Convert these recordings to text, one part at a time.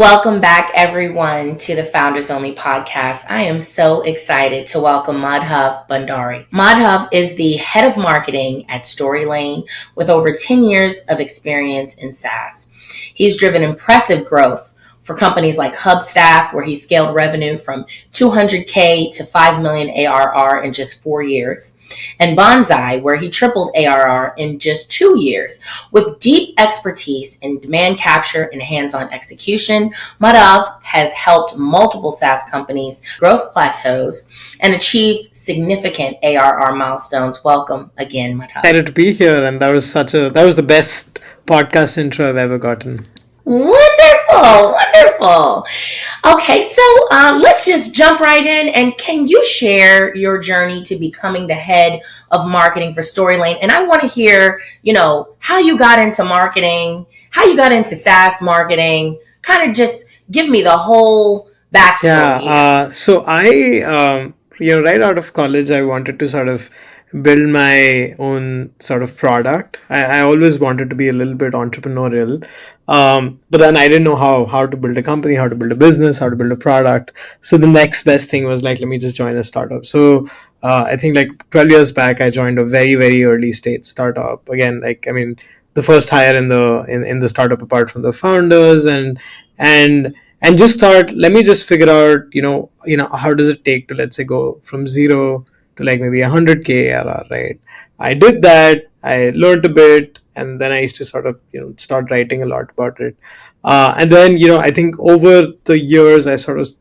Welcome back, everyone, to the Founders Only podcast. I am so excited to welcome Madhav Bhandari. Madhav is the head of marketing at Storylane with over 10 years of experience in SaaS. He's driven impressive growth for companies like Hubstaff, where he scaled revenue from 200K to 5 million ARR in just 4 years, and Bonsai, where he tripled ARR in just 2 years. With deep expertise in demand capture and hands-on execution, Madhav has helped multiple SaaS companies growth plateaus and achieve significant ARR milestones. Welcome again, Madhav. Excited to be here, and that was the best podcast intro I've ever gotten. Wonderful. Okay, so let's just jump right in. And can you share your journey to becoming the head of marketing for Storylane? And I want to hear, how you got into marketing, how you got into SaaS marketing. Kind of just give me the whole backstory. So I, right out of college, I wanted to sort of build my own sort of product. I always wanted to be a little bit entrepreneurial. But then I didn't know how to build a company, how to build a business, how to build a product. So the next best thing was like, let me just join a startup. So I think like 12 years back, I joined a very, very early stage startup. Again, the first hire in the startup apart from the founders, and just thought, let me just figure out, how does it take to, let's say, go from zero to like maybe 100K ARR, right? I did that. I learned a bit, and then I used to sort of, start writing a lot about it. And then, I think over the years, I sort of,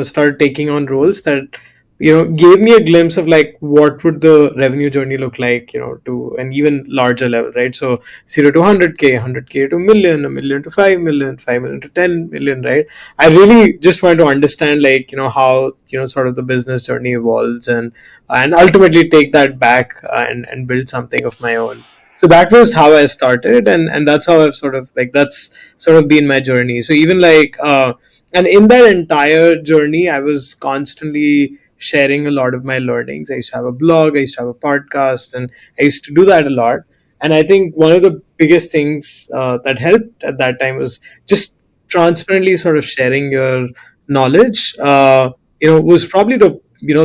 started taking on roles that, gave me a glimpse of like what would the revenue journey look like, to an even larger level, right? So 0 to 100K, 100K to a million to 5 million, 5 million to 10 million, right? I really just wanted to understand like, how, sort of the business journey evolves and ultimately take that back and build something of my own. So that was how I started, and that's how I've sort of like that's sort of been my journey. So even like and in that entire journey, I was constantly sharing a lot of my learnings. I used to have a blog, I used to have a podcast, and I used to do that a lot. And I think one of the biggest things that helped at that time was just transparently sort of sharing your knowledge. Was probably the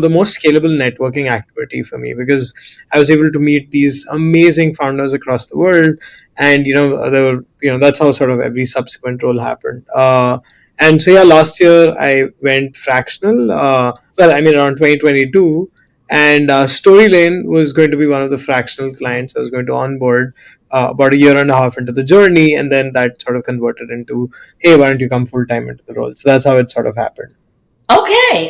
most scalable networking activity for me, because I was able to meet these amazing founders across the world, and that's how sort of every subsequent role happened. And so yeah, last year I went fractional. Around 2022, and Storylane was going to be one of the fractional clients I was going to onboard about a year and a half into the journey, and then that sort of converted into, hey, why don't you come full time into the role? So that's how it sort of happened. Okay.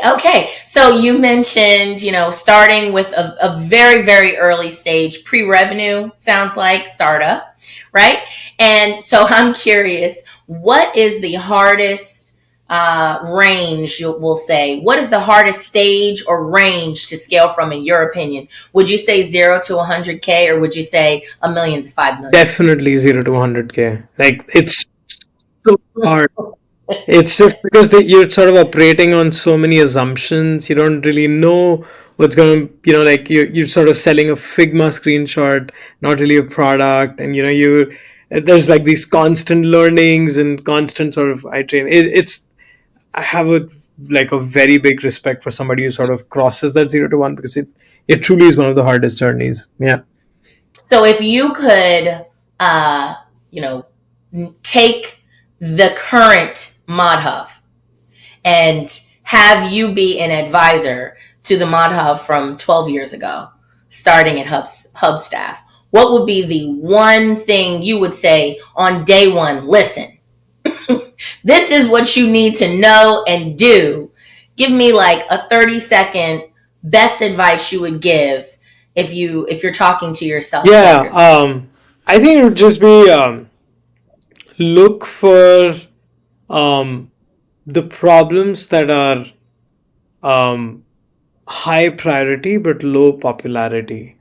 So you mentioned, starting with a very, very early stage, pre-revenue, sounds like startup, right? And so I'm curious, what is the hardest range, we'll say? What is the hardest stage or range to scale from, in your opinion? Would you say 0 to 100K, or would you say a million to 5 million? Definitely 0 to 100K. Like, it's so hard. It's just because you're sort of operating on so many assumptions. You don't really know what's going to, like you're sort of selling a Figma screenshot, not really a product. And, there's like these constant learnings and constant sort of, I have a very big respect for somebody who sort of crosses that 0 to 1, because it truly is one of the hardest journeys. Yeah. So if you could, take the current Madhav and have you be an advisor to the Madhav from 12 years ago, starting at Hubstaff, what would be the one thing you would say on day one? Listen, this is what you need to know and do. Give me like a 30-second best advice you would give if you're talking to yourself. Yeah. I think it would just be look for the problems that are high priority but low popularity.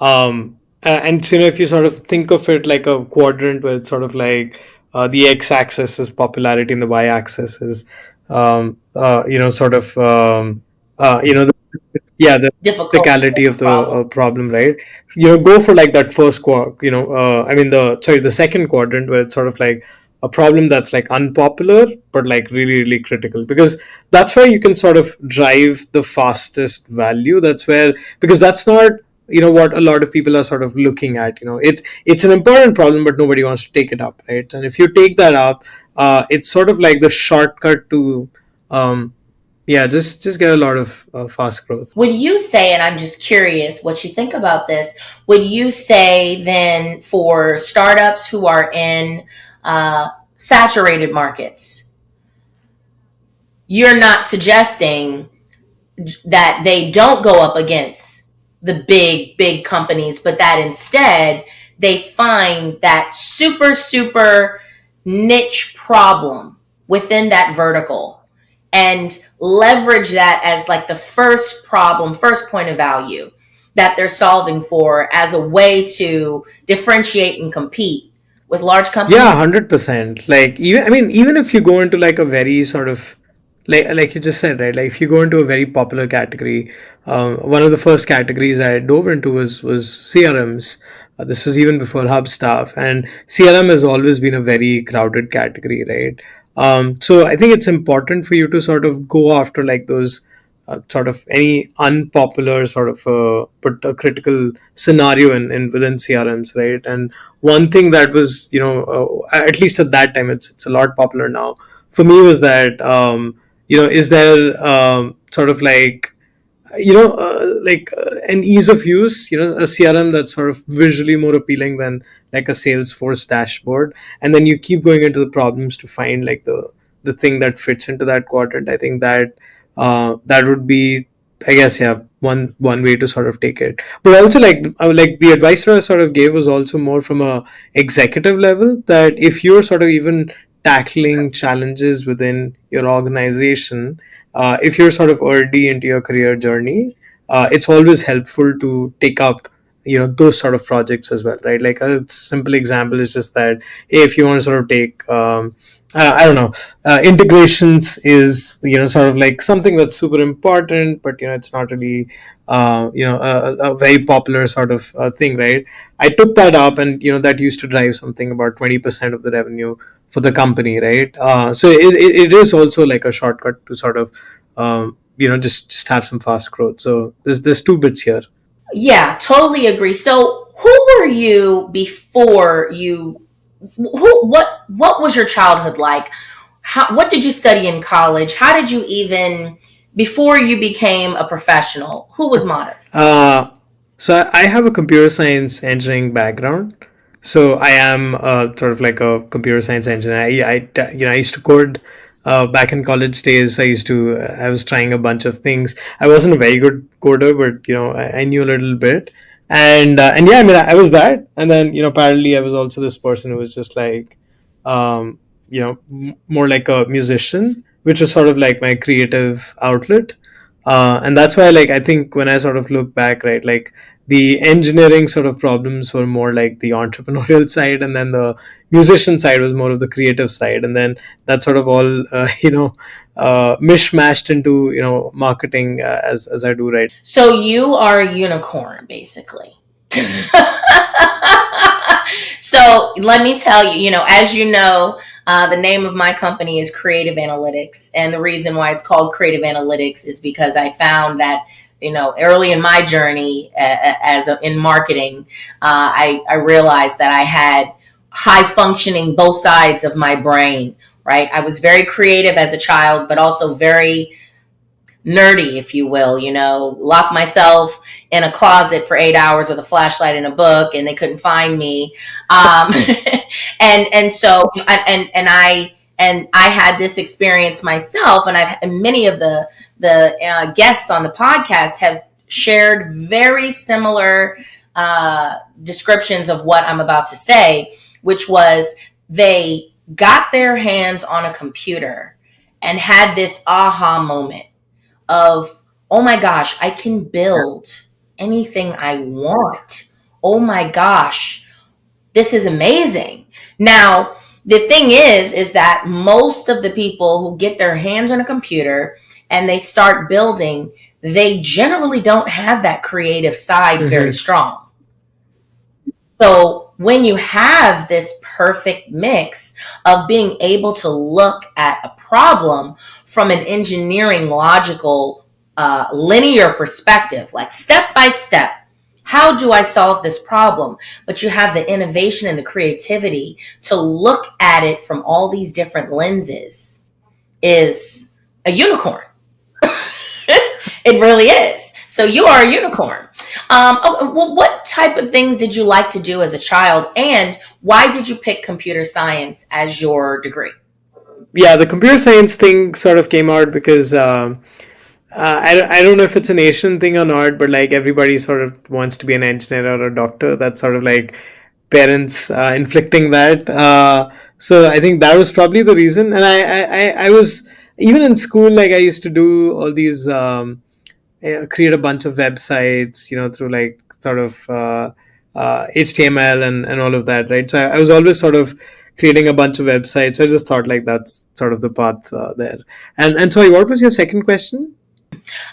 And if you sort of think of it like a quadrant, where it's sort of like the x-axis is popularity and the y-axis is sort of the difficulty of the problem, right? Go for like that first the second quadrant, where it's sort of like a problem that's like unpopular but like really really critical, because that's where you can sort of drive the fastest value. That's where, because that's not what a lot of people are sort of looking at. It's an important problem but nobody wants to take it up, right? And if you take that up, it's sort of like the shortcut to yeah, just get a lot of fast growth. Would you say, and I'm just curious what you think about this, would you say then for startups who are in saturated markets, you're not suggesting that they don't go up against the big companies, but that instead they find that super niche problem within that vertical and leverage that as like the first problem, first point of value that they're solving for as a way to differentiate and compete with large companies? Yeah, 100%. Like, even, I mean, even if you go into like a very sort of, like you just said, right? Like if you go into a very popular category, one of the first categories I dove into was CRMs. This was even before Hub Staff, and CRM has always been a very crowded category, right? So I think it's important for you to sort of go after like those sort of any unpopular sort of but a critical scenario in within CRMs, right? And one thing that was, at least at that time, it's a lot popular now for me, was that is there sort of like an ease of use, a CRM that's sort of visually more appealing than like a Salesforce dashboard. And then you keep going into the problems to find like the thing that fits into that quadrant. I think that that would be, I guess, yeah, one way to sort of take it. But also like the advice that I sort of gave was also more from a executive level, that if you're sort of even tackling challenges within your organization, if you're sort of early into your career journey, it's always helpful to take up those sort of projects as well, right? Like a simple example is just that, hey, if you want to sort of take I don't know, integrations is sort of like something that's super important, but it's not really a very popular sort of thing, right? I took that up, and that used to drive something about 20% of the revenue for the company, right? So it is also like a shortcut to sort of just have some fast growth. So there's two bits here. Yeah, totally agree. So, who were you before you? What was your childhood like? What did you study in college? How did you even before you became a professional? Who was Madhav? So I have a computer science engineering background. So I am sort of like a computer science engineer. I used to code back in college days. I was trying a bunch of things. I wasn't a very good coder, but I knew a little bit. And yeah, I mean, I was that. And then apparently I was also this person who was just like, um, more like a musician, which is sort of like my creative outlet. And that's why, like, I think when I sort of look back, right, like the engineering sort of problems were more like the entrepreneurial side, and then the musician side was more of the creative side, and then that sort of all mishmashed into marketing, as I do right. So you are a unicorn, basically. So let me tell you, as you know, the name of my company is Creative Analytics. And the reason why it's called Creative Analytics is because I found that, early in my journey in marketing, I realized that I had high functioning both sides of my brain, right? I was very creative as a child, but also very nerdy, if you will, lock myself in a closet for 8 hours with a flashlight and a book, and they couldn't find me. And so, I had this experience myself, and many of the guests on the podcast have shared very similar descriptions of what I'm about to say, which was they got their hands on a computer and had this aha moment of, oh my gosh, I can build anything I want. Oh my gosh, this is amazing. Now, the thing is that most of the people who get their hands on a computer and they start building, they generally don't have that creative side very strong. So when you have this perfect mix of being able to look at a problem from an engineering, logical, linear perspective, like step by step, how do I solve this problem? But you have the innovation and the creativity to look at it from all these different lenses is a unicorn. It really is. So you are a unicorn. Well, what type of things did you like to do as a child, and why did you pick computer science as your degree? Yeah, the computer science thing sort of came out because I don't know if it's an Asian thing or not, but like everybody sort of wants to be an engineer or a doctor. That's sort of like parents inflicting that. So I think that was probably the reason. And I was even in school, like I used to do all these create a bunch of websites, through like sort of HTML and all of that, right? So I was always sort of creating a bunch of websites. So I just thought like that's sort of the path there. And sorry, what was your second question?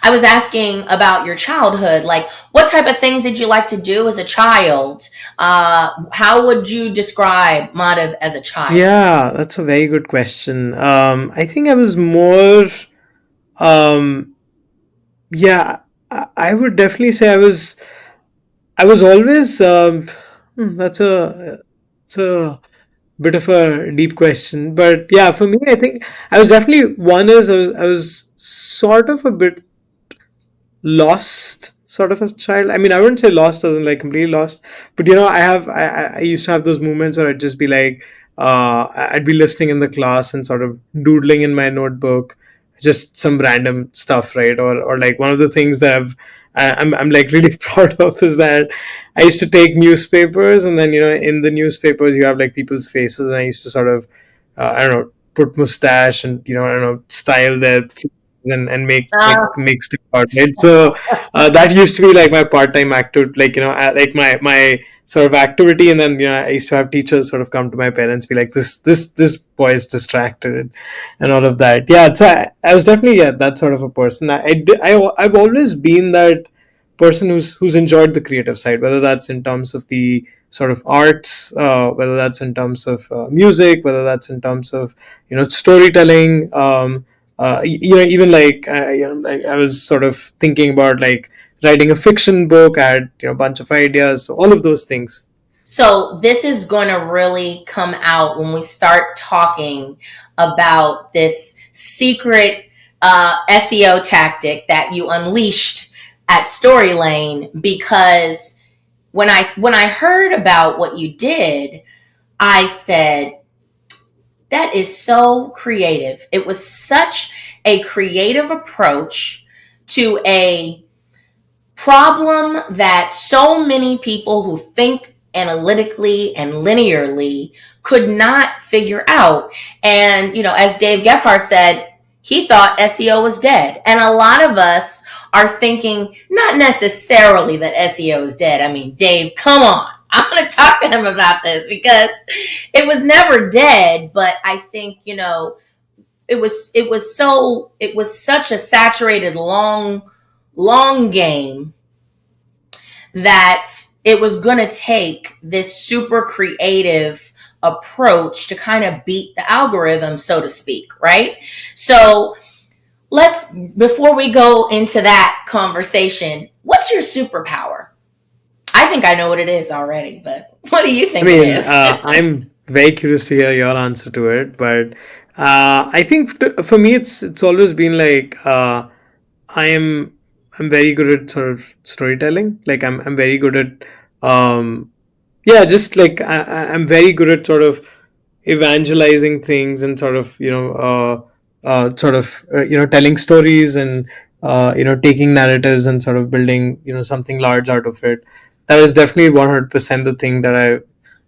I was asking about your childhood. Like, what type of things did you like to do as a child? How would you describe Madhav as a child? Yeah, that's a very good question. I think I was more, um, yeah, I would definitely say I was always, that's it's a bit of a deep question, but yeah, for me, I think I was definitely one is I was sort of a bit lost sort of as a child. I mean, I wouldn't say lost as in like completely lost, but I used to have those moments where I'd just be like, I'd be listening in the class and sort of doodling in my notebook, just some random stuff, right? Or like one of the things that I'm like really proud of is that I used to take newspapers, and then in the newspapers you have like people's faces, and I used to sort of I don't know, put mustache and I don't know, style their and make stick art, right? So that used to be like my part-time activity, like like my sort of activity. And then I used to have teachers sort of come to my parents, be like, this boy is distracted, and all of that. Yeah, so I was definitely, yeah, that sort of a person. I've always been that person who's enjoyed the creative side, whether that's in terms of the sort of arts, whether that's in terms of music, whether that's in terms of storytelling. Even like, like I was sort of thinking about like writing a fiction book. I had a bunch of ideas, so all of those things. So this is going to really come out when we start talking about this secret SEO tactic that you unleashed at Storylane. Because when I heard about what you did, I said, that is so creative. It was such a creative approach to a problem that so many people who think analytically and linearly could not figure out. And, as Dave Gephardt said, he thought SEO was dead. And a lot of us are thinking not necessarily that SEO is dead. I mean, Dave, come on. I'm going to talk to him about this because it was never dead, but I think, it was such a saturated long game that it was going to take this super creative approach to kind of beat the algorithm, so to speak, right? So before we go into that conversation, what's your superpower? I think I know what it is already, but what do you I think it mean, is? I'm very curious to hear your answer to it, but I think for me, it's always been like I am I'm very good at sort of storytelling. Like I'm very good at yeah, just like I'm very good at sort of evangelizing things and sort of telling stories and taking narratives and sort of building something large out of it. That is definitely 100% the thing that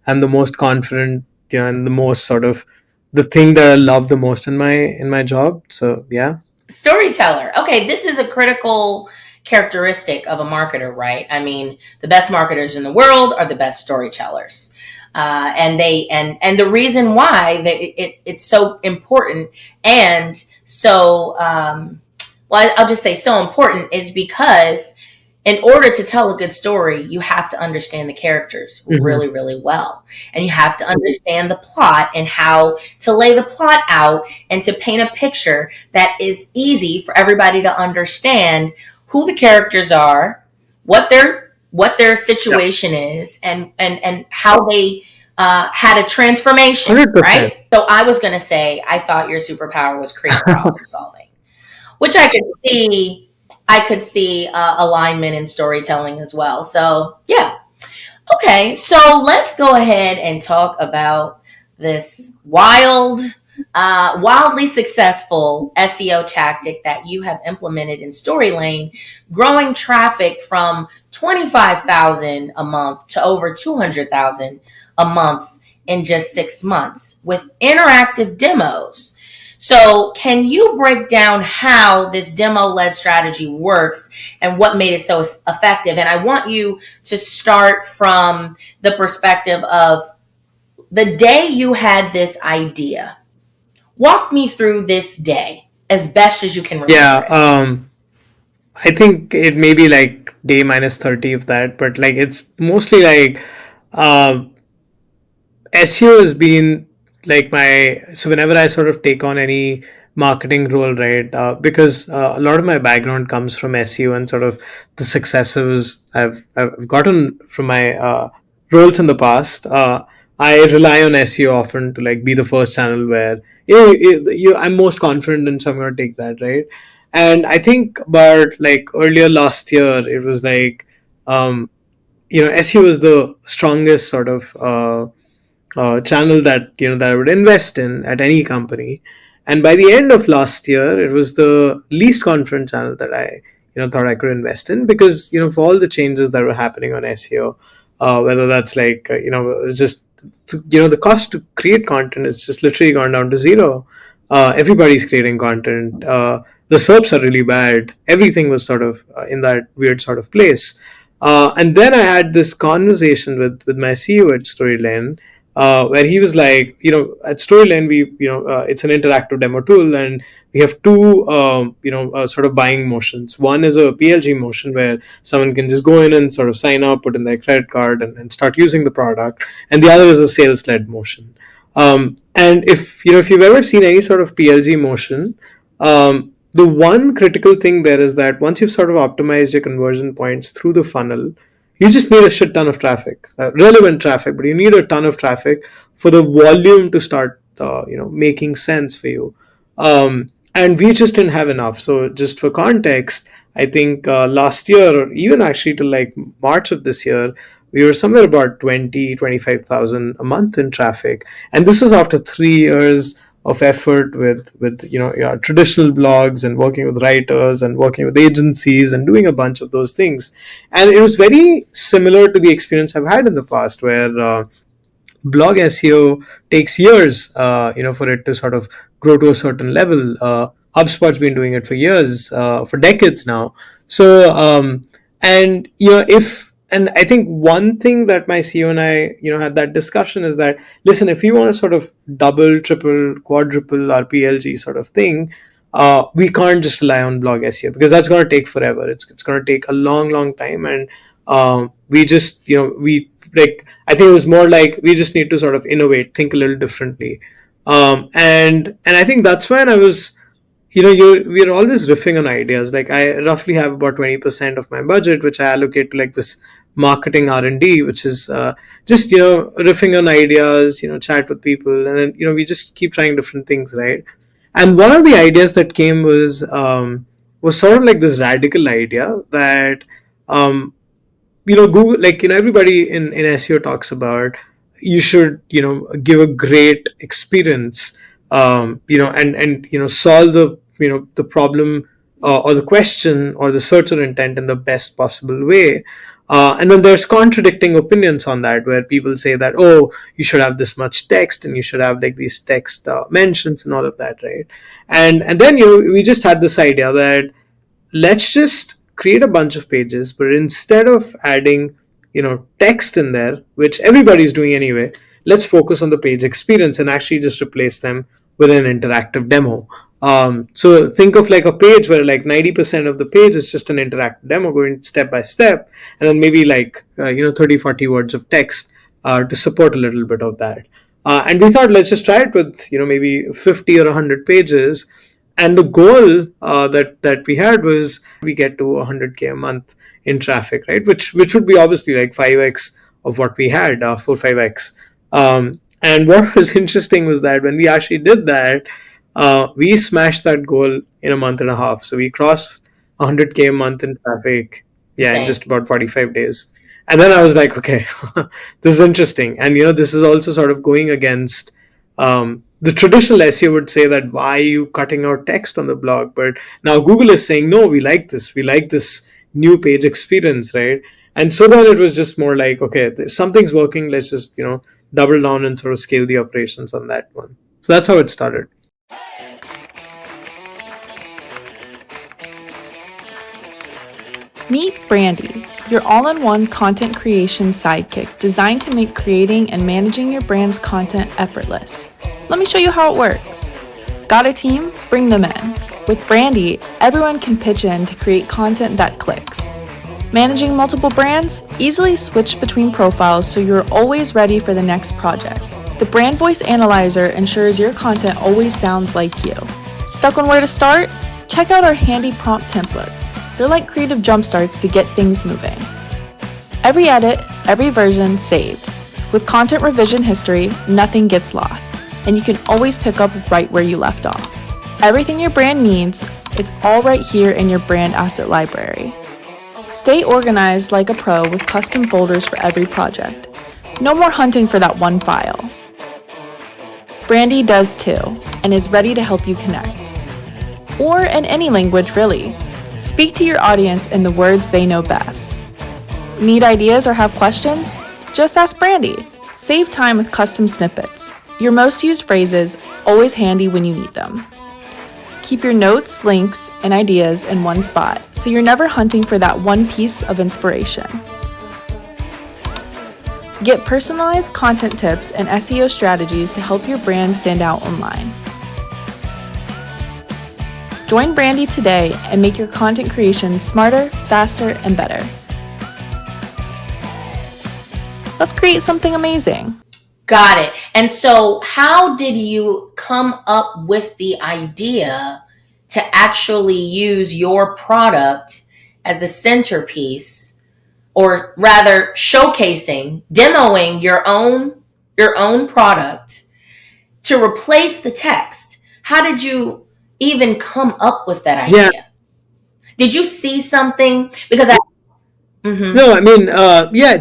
I'm the most confident, and the most sort of the thing that I love the most in my job. So yeah. Storyteller. Okay, this is a critical characteristic of a marketer, right? I mean, the best marketers in the world are the best storytellers. And the reason why it's so important, and so well, I'll just say so important, is because in order to tell a good story, you have to understand the characters Mm-hmm. really, really well. And you have to understand the plot and how to lay the plot out and to paint a picture that is easy for everybody to understand who the characters are, what their Yeah. situation is, and how they had a transformation, 100%. right? So I was going to say, I thought your superpower was creative problem solving, which I could see alignment in storytelling as well. So yeah. Okay, so let's go ahead and talk about this wildly successful SEO tactic that you have implemented in Storylane, growing traffic from 25,000 a month to over 200,000 a month in just 6 months with interactive demos. So, can you break down how this demo led strategy works and what made it so effective? And I want you to start from the perspective of the day you had this idea. Walk me through this day as best as you can Yeah. remember it. I think it may be like day minus 30 of that, but like it's mostly like um, SEO has been like my, so whenever I sort of take on any marketing role, right? Because a lot of my background comes from SEO and sort of the successes I've gotten from my roles in the past. I rely on SEO often to like be the first channel where I'm most confident in, so I'm going to take that, right? And I think about like earlier last year, it was like um, SEO was the strongest sort of channel that that I would invest in at any company. And by the end of last year, it was the least confident channel that I thought I could invest in, because for all the changes that were happening on SEO, whether that's like just the cost to create content is just literally gone down to zero. Everybody's creating content. The SERPs are really bad. Everything was sort of in that weird sort of place. And then I had this conversation with my CEO at Storyline, where he was like, at Storyline, it's an interactive demo tool, and we have two, sort of buying motions. One is a PLG motion where someone can just go in and sort of sign up, put in their credit card, and start using the product, and the other is a sales-led motion. And if you've ever seen any sort of PLG motion, the one critical thing there is that once you've sort of optimized your conversion points through the funnel, you just need a shit ton of traffic, relevant traffic, but you need a ton of traffic for the volume to start making sense for you. And we just didn't have enough. So just for context, I think last year, or even actually till like March of this year, we were somewhere about 25,000 a month in traffic, and this was after 3 years of effort with traditional blogs and working with writers and working with agencies and doing a bunch of those things. And it was very similar to the experience I've had in the past, where blog SEO takes years, for it to sort of grow to a certain level. HubSpot's been doing it for years, for decades now. So, and if and I think one thing that my CEO and I, had that discussion is that, listen, if we want to sort of double, triple, quadruple our PLG sort of thing, we can't just rely on blog SEO, because that's going to take forever. It's going to take a long, long time, and we just, we like, I think it was more like we just need to sort of innovate, think a little differently. And I think that's when I was, we're always riffing on ideas. Like I roughly have about 20% of my budget, which I allocate to like this marketing R&D, which is just riffing on ideas, chat with people, and then we just keep trying different things, right? And one of the ideas that came was sort of like this radical idea that um, Google, like everybody in SEO talks about, you should give a great experience, and solve the the problem, or the question or the searcher intent in the best possible way. And then there's contradicting opinions on that, where people say that, oh, you should have this much text, and you should have like these text mentions and all of that, right? And then we just had this idea that let's just create a bunch of pages, but instead of adding text in there, which everybody's doing anyway, let's focus on the page experience and actually just replace them with an interactive demo. So think of like a page where like 90% of the page is just an interactive demo going step by step, and then maybe like 30, 40 words of text to support a little bit of that. And we thought, let's just try it with maybe 50 or 100 pages. And the goal that we had was we get to 100K a month in traffic, right? Which would be obviously like 5x of what we had, 4 5x. And what was interesting was that when we actually did that, we smashed that goal in a month and a half. So we crossed 100K a month in traffic, yeah, in Insane. just about 45 days. And then I was like, okay, this is interesting. And this is also sort of going against the traditional SEO would say that why are you cutting out text on the blog? But now Google is saying, no, we like this. We like this new page experience, right? And so then it was just more like, okay, if something's working, let's just, double down and sort of scale the operations on that one. So that's how it started. Meet Brandy, your all-in-one content creation sidekick designed to make creating and managing your brand's content effortless. Let me show you how it works. Got a team? Bring them in. With Brandy, everyone can pitch in to create content that clicks. Managing multiple brands? Easily switch between profiles so you're always ready for the next project. The Brand Voice Analyzer ensures your content always sounds like you. Stuck on where to start? Check out our handy prompt templates. They're like creative jumpstarts to get things moving. Every edit, every version saved. With content revision history, nothing gets lost, and you can always pick up right where you left off. Everything your brand needs, it's all right here in your brand asset library. Stay organized like a pro with custom folders for every project. No more hunting for that one file. Brandy does too, and is ready to help you connect. Or in any language, really. Speak to your audience in the words they know best. Need ideas or have questions? Just ask Brandy. Save time with custom snippets. Your most used phrases, always handy when you need them. Keep your notes, links, and ideas in one spot, so you're never hunting for that one piece of inspiration. Get personalized content tips and SEO strategies to help your brand stand out online. Join Brandy today and make your content creation smarter, faster, and better. Let's create something amazing. Got it. And so how did you come up with the idea to actually use your product as the centerpiece, or rather showcasing, demoing your own product to replace the text? How did you even come up with that idea? Yeah. Did you see something? Because No, I mean, yeah.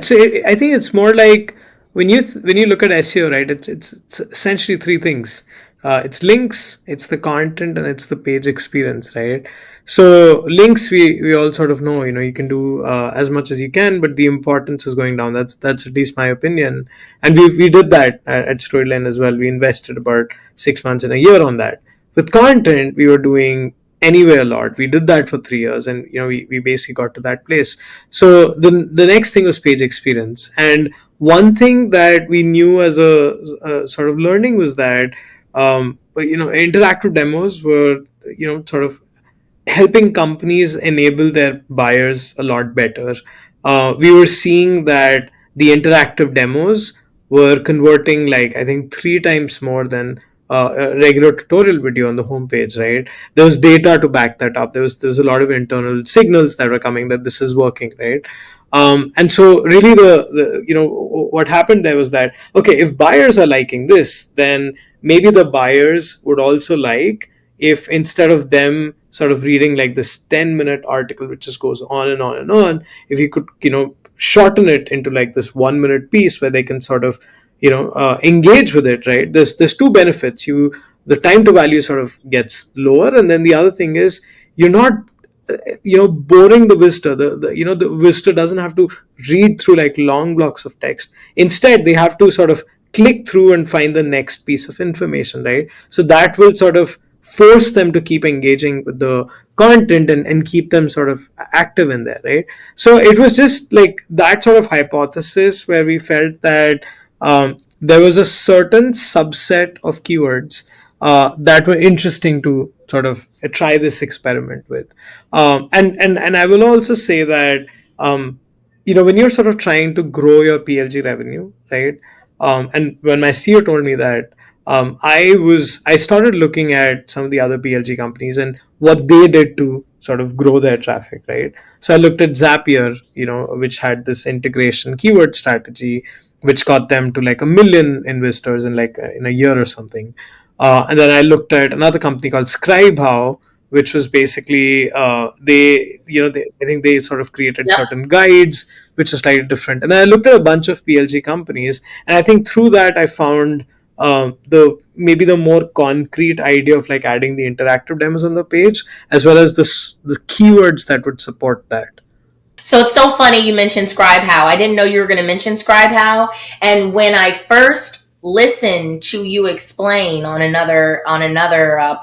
I think it's more like when you look at SEO, right? It's essentially three things. It's links, it's the content, and it's the page experience, right? So links, we all sort of know. You can do as much as you can, but the importance is going down. That's at least my opinion. And we did that at Storyline as well. We invested about 6 months and a year on that. With content, we were doing anyway a lot. We did that for 3 years, and we basically got to that place. So the next thing was page experience. And one thing that we knew as a sort of learning was that interactive demos were sort of helping companies enable their buyers a lot better. We were seeing that the interactive demos were converting, like, I think 3 times more than a regular tutorial video on the homepage, right? There was data to back that up. There was a lot of internal signals that were coming that this is working, right? And so really what happened there was that, okay, if buyers are liking this, then maybe the buyers would also like if, instead of them sort of reading like this 10-minute article which just goes on and on and on, if you could shorten it into like this 1-minute piece where they can sort of engage with it, right? There's two benefits. The time to value sort of gets lower, and then the other thing is you're not boring the visitor. The visitor doesn't have to read through like long blocks of text. Instead, they have to sort of click through and find the next piece of information, right? So that will sort of force them to keep engaging with the content and keep them sort of active in there, right? So it was just like that sort of hypothesis where we felt that there was a certain subset of keywords that were interesting to sort of try this experiment with. And I will also say that when you're sort of trying to grow your PLG revenue, right? And when my CEO told me that, I started looking at some of the other PLG companies and what they did to sort of grow their traffic, right? So I looked at Zapier, which had this integration keyword strategy, which got them to like 1 million investors in like in a year or something. And then I looked at another company called ScribeHow, which was basically I think they sort of created Yep. certain guides, which was slightly different. And then I looked at a bunch of PLG companies, and I think through that I found the more concrete idea of like adding the interactive demos on the page, as well as the keywords that would support that. So it's so funny you mentioned ScribeHow. I didn't know you were going to mention ScribeHow. And when I first listened to you explain on another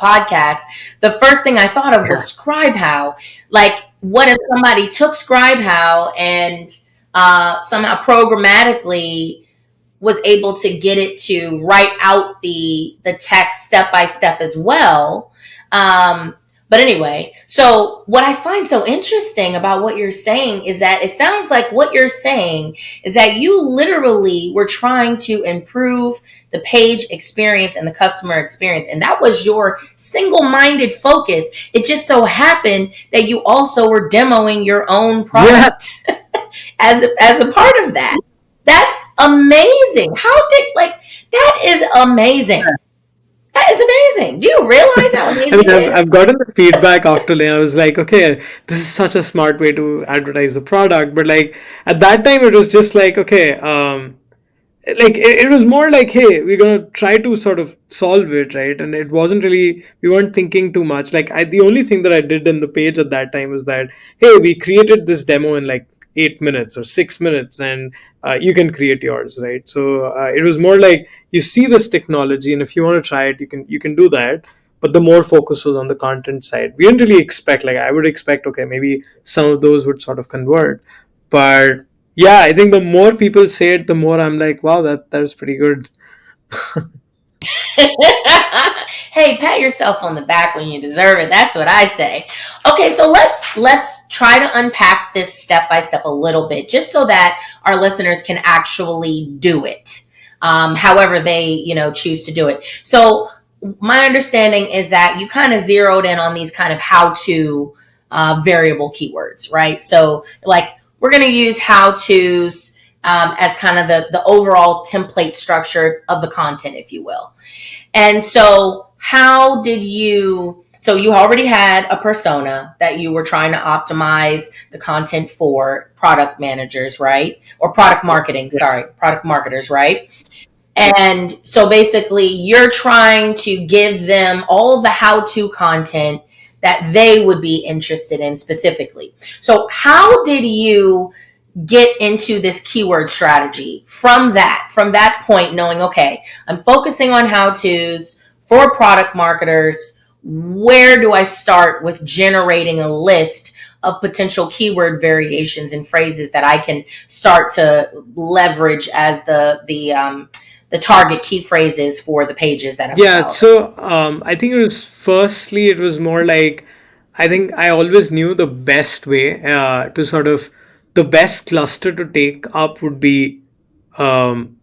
podcast, the first thing I thought of was ScribeHow. Like, what if somebody took ScribeHow and somehow programmatically was able to get it to write out the text step by step as well? But anyway, so what I find so interesting about what you're saying is that it sounds like what you're saying is that you literally were trying to improve the page experience and the customer experience. And that was your single-minded focus. It just so happened that you also were demoing your own product as a part of that. That's amazing. That is amazing. That is amazing. Do you realize how amazing it is? I've gotten the feedback after, I was like, okay, this is such a smart way to advertise the product. But like at that time, it was just like, okay, like it was more like, hey, we're gonna try to sort of solve it, right? And it wasn't really, we weren't thinking too much. Like the only thing that I did in the page at that time was that, hey, we created this demo in like 8 minutes or 6 minutes, and you can create yours, right? So it was more like, you see this technology, and if you want to try it, you can do that. But the more focus was on the content side. We didn't really expect, like I would expect, okay, maybe some of those would sort of convert, but yeah, I think the more people say it, the more I'm like, wow, that's pretty good. Hey, pat yourself on the back when you deserve it. That's what I say. Okay, so let's try to unpack this step by step a little bit, just so that our listeners can actually do it, however they choose to do it. So my understanding is that you kind of zeroed in on these kind of how-to variable keywords, right? So like we're going to use how-tos as kind of the overall template structure of the content, if you will. And so so you already had a persona that you were trying to optimize the content for, product managers, right? Or product marketing, product marketers, right? And so basically you're trying to give them all the how-to content that they would be interested in specifically. So how did you get into this keyword strategy from that point, knowing, okay, I'm focusing on how-tos for product marketers? Where do I start with generating a list of potential keyword variations and phrases that I can start to leverage as the target key phrases for the pages that I'm Yeah, developing? so I think it was more like, I think I always knew the best way to sort of, the best cluster to take up would be um,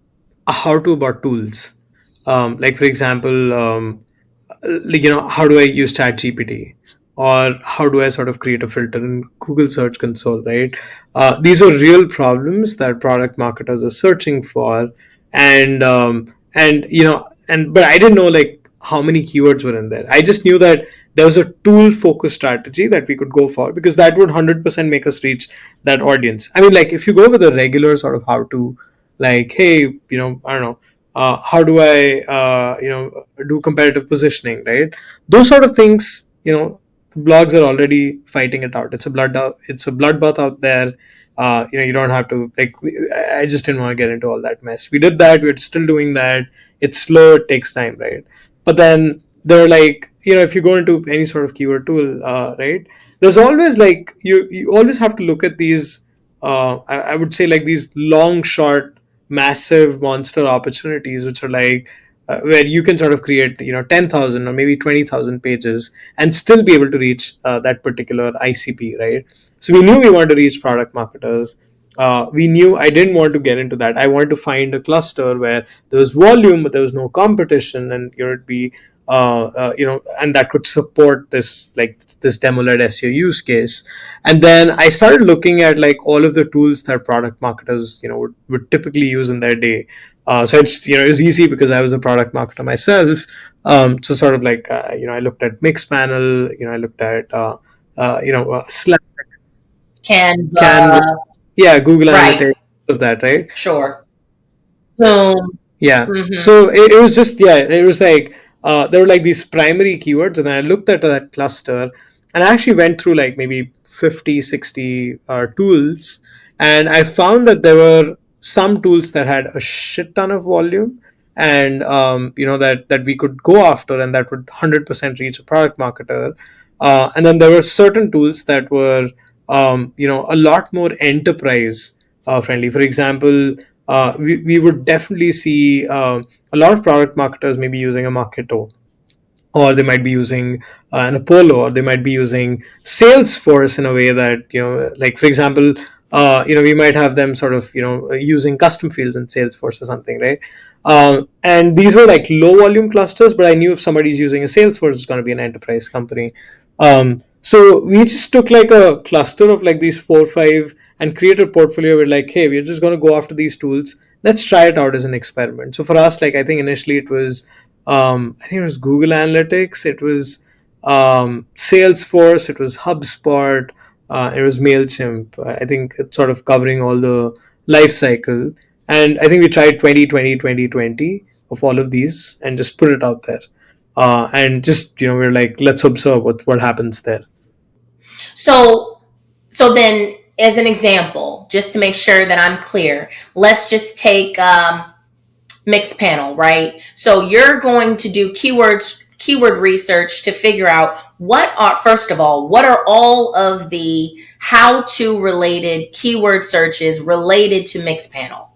a how to about tools. Like, for example, like, how do I use chat gpt, or how do I sort of create a filter in Google search console, right? These are real problems that product marketers are searching for. And but I didn't know like how many keywords were in there. I just knew that there was a tool focused strategy that we could go for, because that would 100% make us reach that audience. I mean, like if you go with a regular sort of how to, like, hey, I don't know, how do I do competitive positioning, right? Those sort of things, blogs are already fighting it out. It's a bloodbath out there. You don't have to, like, I just didn't want to get into all that mess. We did that, we're still doing that. It's slow, it takes time, right? But then they're like, if you go into any sort of keyword tool, right, there's always like, you always have to look at these, I would say, like these long short massive monster opportunities, which are like, where you can sort of create 10,000 or maybe 20,000 pages and still be able to reach that particular ICP, right? So we knew we wanted to reach product marketers. We knew I didn't want to get into that. I wanted to find a cluster where there was volume, but there was no competition, and it'd be and that could support this demo-led SEO use case. And then I started looking at like all of the tools that product marketers would typically use in their day. So it's it was easy because I was a product marketer myself. So sort of like I looked at Mixpanel, I looked at Slack, Canva, Canva, yeah, Google right? Analytics, all of that, right? Sure. Boom. Yeah. Mm-hmm. So it was just, yeah, it was like there were like these primary keywords, and then I looked at that cluster, and I actually went through like maybe 50, 60 tools, and I found that there were some tools that had a shit ton of volume, and that we could go after, and that would 100% reach a product marketer. And then there were certain tools that were a lot more enterprise friendly. For example, we would definitely see a lot of product marketers maybe using a Marketo, or they might be using an Apollo, or they might be using Salesforce in a way that like for example, we might have them sort of using custom fields in Salesforce or something, right? And these were like low volume clusters, but I knew if somebody's using a Salesforce, it's going to be an enterprise company. So we just took like a cluster of like these 4 or 5 and created a portfolio. We're like, hey, we're just going to go after these tools. Let's try it out as an experiment. So for us, like I think initially it was I think it was Google Analytics, it was Salesforce, it was HubSpot, it was Mailchimp. I think it's sort of covering all the life cycle. And I think we tried 20 of all of these and just put it out there. And just we're like, let's observe what happens there. So then, as an example, just to make sure that I'm clear, let's just take Mixpanel, right? So you're going to do keyword research to figure out first of all, what are all of the how-to related keyword searches related to Mixpanel.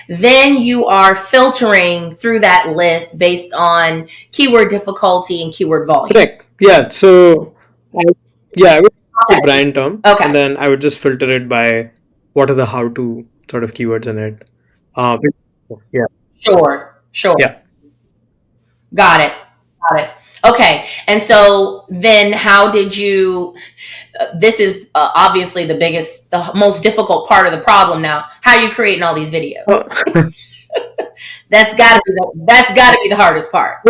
Then you are filtering through that list based on keyword difficulty and keyword volume. Correct. Yeah. So, I would start with brand term, Okay. and then I would just filter it by what are the how-to sort of keywords in it. Yeah. Sure. Yeah. Got it. Okay. And so then how did you, this is obviously the most difficult part of the problem now. How are you creating all these videos? That's gotta be the hardest part.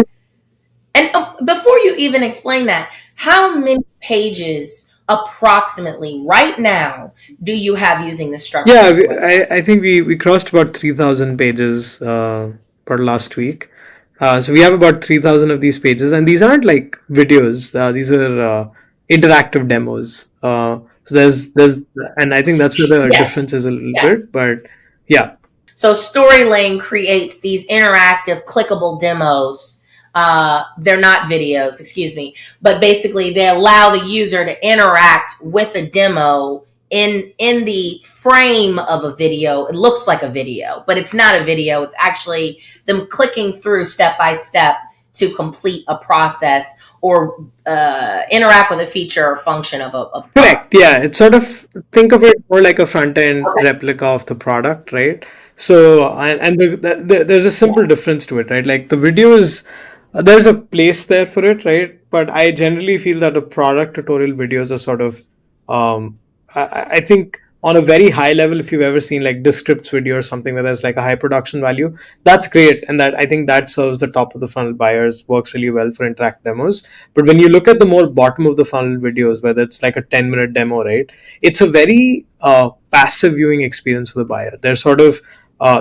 And before you even explain that, how many pages approximately right now do you have using this structure? Yeah, I think we crossed about 3,000 pages per last week. So we have about 3,000 of these pages, and these aren't like videos. These are interactive demos. So there's, and I think that's where the difference is a little bit. But yeah. So Storylane creates these interactive, clickable demos. They're not videos, excuse me, but basically they allow the user to interact with a demo in the frame of a video. It looks like a video, but it's not a video. It's actually them clicking through step by step to complete a process or interact with a feature or function of a Correct. Yeah, it's sort of, think of it more like a front end replica of the product, right? So there's a simple difference to it, right? Like the video is, there's a place there for it, right? But I generally feel that the product tutorial videos are sort of I think on a very high level, if you've ever seen like Descripts video or something where there's like a high production value, that's great. And that I think that serves the top of the funnel buyers, works really well for interact demos. But when you look at the more bottom of the funnel videos, whether it's like a 10-minute demo, right? It's a very passive viewing experience for the buyer. They're sort of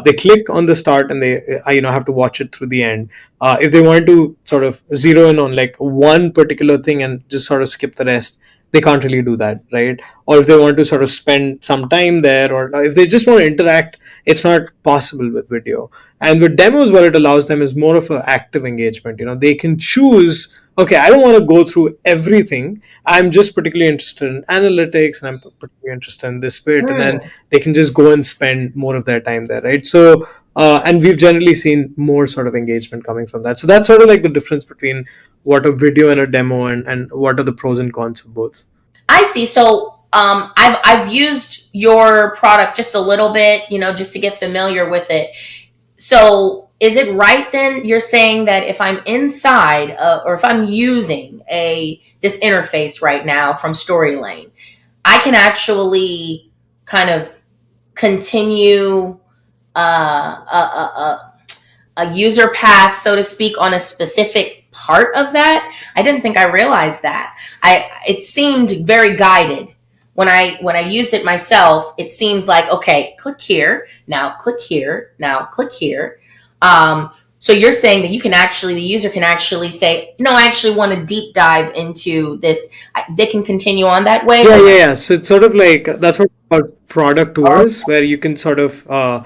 they click on the start and they have to watch it through the end. If they want to sort of zero in on like one particular thing and just sort of skip the rest, they can't really do that, right? Or if they want to sort of spend some time there, or if they just want to interact, it's not possible with video. And with demos, what it allows them is more of an active engagement. They can choose, okay, I don't want to go through everything. I'm just particularly interested in analytics, and I'm particularly interested in this bit, and then they can just go and spend more of their time there, right? So And we've generally seen more sort of engagement coming from that. So that's sort of like the difference between what a video and a demo, and what are the pros and cons of both. I see. So I've used your product just a little bit, just to get familiar with it. So is it right then you're saying that if I'm inside or if I'm using a this interface right now from Storylane, I can actually kind of continue a user path, so to speak, on a specific part of that? I didn't think I realized that. It seemed very guided. When I used it myself, it seems like, okay, click here, now click here, now click here. So you're saying that the user can actually say, no, I actually want to deep dive into this. They can continue on that way. Yeah. So it's sort of like, that's what product tours, where you can sort of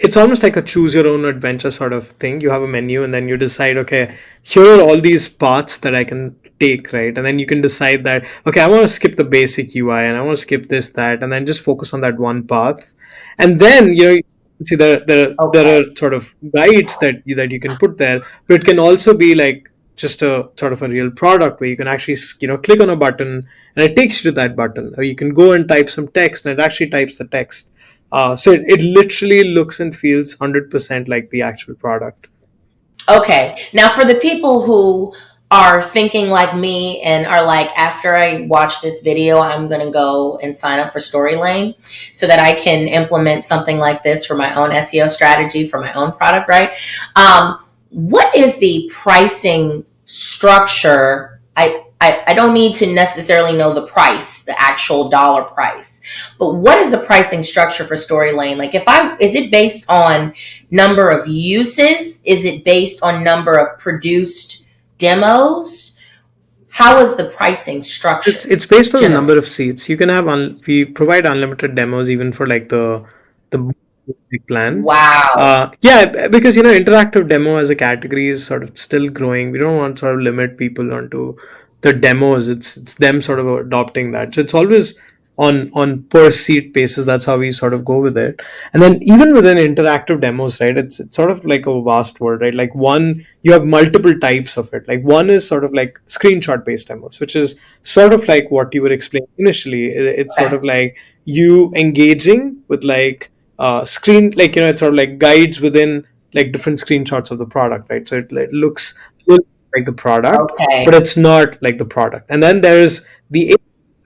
it's almost like a choose your own adventure sort of thing. You have a menu, and then you decide, okay, here are all these paths that I can take, right? And then you can decide that, okay, I want to skip the basic UI, and I want to skip this, that, and then just focus on that one path. And then, see, there are sort of guides that you can put there, but it can also be like just a sort of a real product where you can actually, click on a button and it takes you to that button, or you can go and type some text and it actually types the text. So it literally looks and feels 100% like the actual product. Okay. Now, for the people who are thinking like me and are like, after I watch this video, I'm going to go and sign up for Storylane so that I can implement something like this for my own SEO strategy for my own product, right? What is the pricing structure? I don't need to necessarily know the price, the actual dollar price, but what is the pricing structure for Storylane? Like, is it based on number of uses? Is it based on number of produced demos? How is the pricing structure? It's based on the number of seats. You can have we provide unlimited demos even for like the big plan. Wow. Yeah, because interactive demo as a category is sort of still growing. We don't want to sort of limit people onto the demos. It's them sort of adopting that. So it's always on per seat basis. That's how we sort of go with it. And then even within interactive demos, right, it's sort of like a vast world, right? Like one, you have multiple types of it. Like one is sort of like screenshot based demos, which is sort of like what you were explaining initially. It's sort of like you engaging with like screen, like it's sort of like guides within like different screenshots of the product, right? So it looks like the product, Okay. but it's not like the product. And then there's the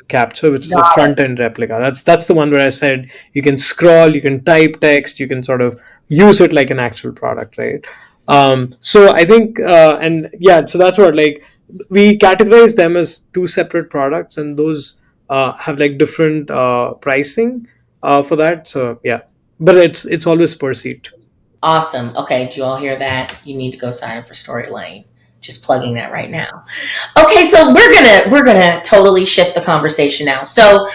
capture, which is a front end replica. That's the one where I said you can scroll, you can type text, you can sort of use it like an actual product, right? So I think and yeah, so that's what, like, we categorize them as two separate products, and those have like different pricing for that. So yeah, but it's always per seat. Awesome. Okay, did you all hear that? You need to go sign up for Storylane. Just plugging that right now. Okay, so we're gonna totally shift the conversation now. So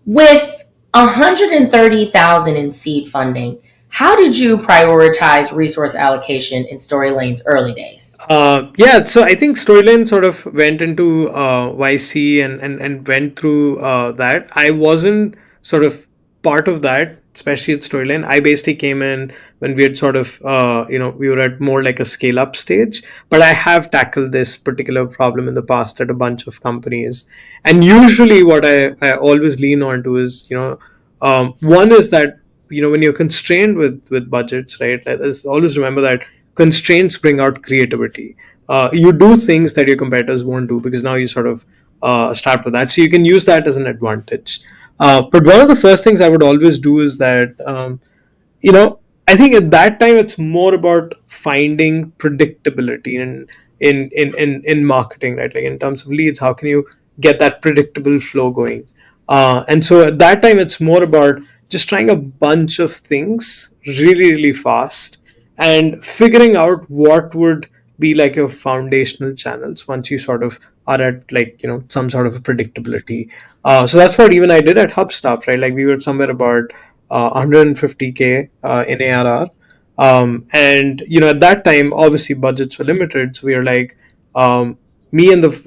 with 130,000 in seed funding, how did you prioritize resource allocation in Storylane's early days? Yeah, so I think Storyline sort of went into YC and went through that. I wasn't sort of part of that, especially at Storyline. I basically came in when we had sort of, we were at more like a scale up stage. But I have tackled this particular problem in the past at a bunch of companies. And usually what I always lean on to is, one is that, when you're constrained with budgets, right? Let's always remember that constraints bring out creativity. You do things that your competitors won't do because now you sort of start with that. So you can use that as an advantage. But one of the first things I would always do is that, I think at that time it's more about finding predictability in marketing, right? Like in terms of leads, how can you get that predictable flow going? And so at that time, it's more about just trying a bunch of things really, really fast and figuring out what would be like your foundational channels once you sort of are at like, some sort of a predictability. So that's what even I did at HubStaff, right? Like we were somewhere about 150K in ARR. And, at that time, obviously budgets were limited. So we were like, me and the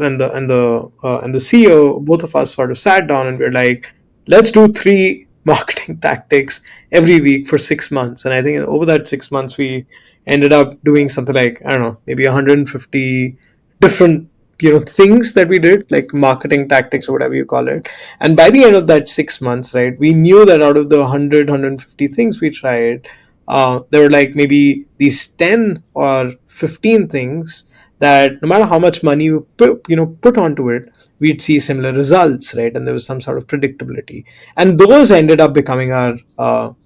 CEO, both of us sort of sat down and we are like, let's do 3 marketing tactics every week for 6 months. And I think over that 6 months, we ended up doing something like, I don't know, maybe 150 different things that we did, like marketing tactics or whatever you call it. And by the end of that 6 months, right, we knew that out of the 150 things we tried, there were like maybe these 10 or 15 things that no matter how much money you put onto it, we'd see similar results, right? And there was some sort of predictability, and those ended up becoming our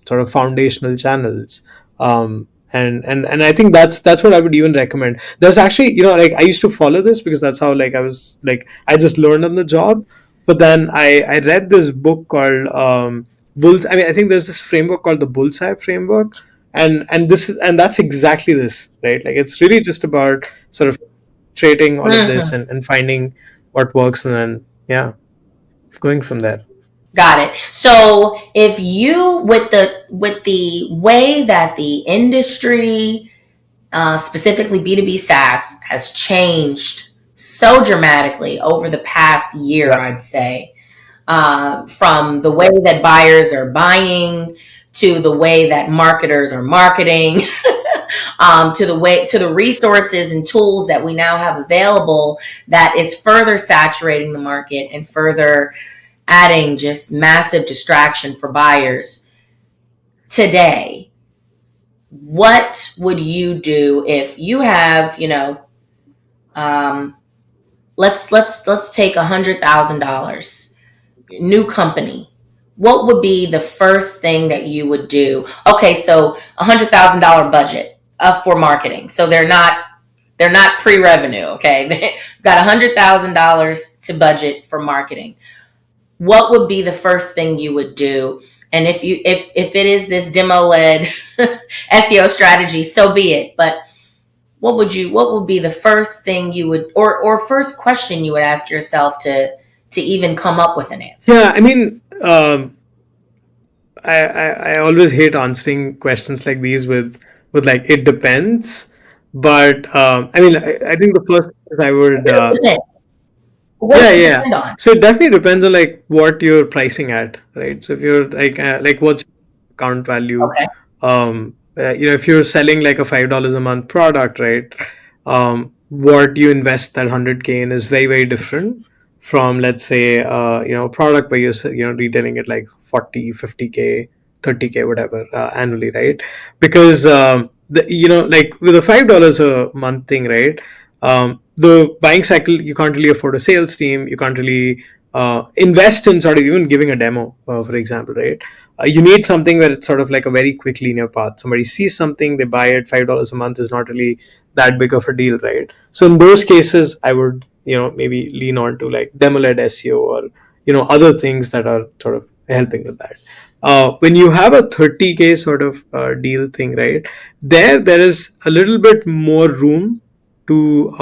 sort of foundational channels. And I think that's what I would even recommend. There's actually, like, I used to follow this because that's how, like, I just learned on the job. But then I read this book called I think there's this framework called the Bullseye framework, and that's exactly this, right? Like, it's really just about sort of trading all of this Mhm. and finding what works, and then going from there. Got it. So if you, with the way that the industry, specifically B2B SaaS, has changed so dramatically over the past year, Yeah. I'd say, from the way that buyers are buying to the way that marketers are marketing, to the resources and tools that we now have available, that is further saturating the market and further adding just massive distraction for buyers today. What would you do if you have, let's take $100,000, new company? What would be the first thing that you would do? Okay, so $100,000 budget for marketing. So they're not pre-revenue. Okay, they got $100,000 to budget for marketing. What would be the first thing you would do? And if it is this demo led SEO strategy, so be it. But what would be the first thing you would, or first question you would ask yourself to even come up with an answer? Yeah, I mean, I always hate answering questions like these with like, it depends. But I mean, I think the first thing is I would What does it depend? What yeah, does it yeah. depend on? So it definitely depends on like what you're pricing at, right? So if you're like what's account value, Okay. if you're selling like a $5 a month product, right? What you invest that 100K in is very, very different from, let's say, a product where you're retailing it like 40, 50K, 30K, whatever, annually, right? Because like with a $5 a month thing, right? The buying cycle, you can't really afford a sales team, you can't really invest in sort of even giving a demo, for example, right? You need something where it's sort of like a very quick linear path. Somebody sees something, they buy it. $5 a month is not really that big of a deal, right? So in those cases, I would maybe lean on to like demo led SEO, or other things that are sort of helping with that. When you have a 30K sort of deal thing, right, there is a little bit more room to